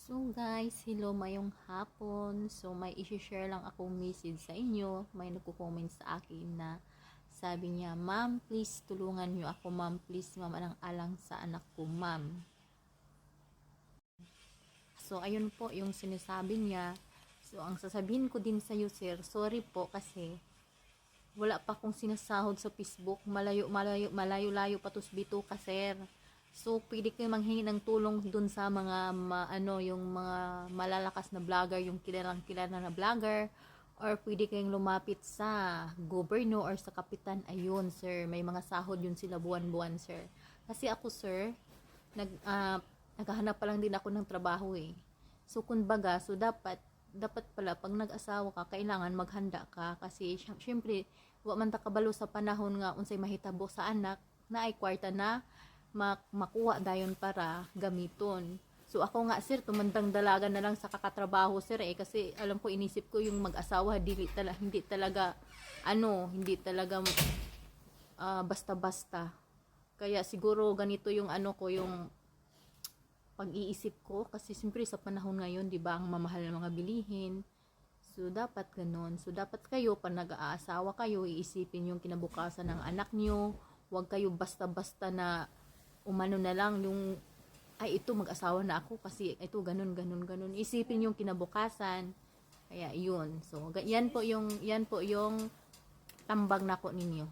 So guys, hello, mayong hapon. So may i-share lang akong message sa inyo. May nagko-comment sa akin na sabi niya, "Ma'am, please tulungan niyo ako, ma'am. Please, ma'am, anang alang sa anak ko, ma'am." So ayun po yung sinasabi niya. So ang sasabihin ko din sa iyo, sir, sorry po kasi wala pa akong sinasahod sa Facebook. Malayo pa tos bito ka, sir. So, pwede kayo manghingi ng tulong dun sa mga yung mga malalakas na vlogger, yung kilalang-kilala na vlogger, or pwede kayong lumapit sa gobyerno or sa kapitan. Ayun, sir, may mga sahod yun sila buwan-buwan, sir. Kasi ako, sir, naghahanap pa lang din ako ng trabaho eh. So, kumbaga, so dapat pala pag nag-asawa ka, kailangan maghanda ka kasi syempre wa man ta kabalo sa panahon nga unsay mahitabo sa anak na ay kwarta na makuha dayon para gamiton. So ako nga, sir, tumandang dalaga na lang sa kakatrabaho, sir, kasi alam ko, inisip ko yung mag-asawa hindi talaga basta-basta. Kaya siguro ganito yung yung pag-iisip ko kasi siyempre sa panahon ngayon, 'di ba, ang mamahal ng mga bilihin. So dapat ganun. So dapat kayo pag nag-aasawa kayo, iisipin yung kinabukasan ng anak niyo. Huwag kayo basta-basta na umano na lang yung ito, mag-asawa na ako kasi ito ganun. Isipin yung kinabukasan. Kaya yun. So yan po yung tambag nako ninyo.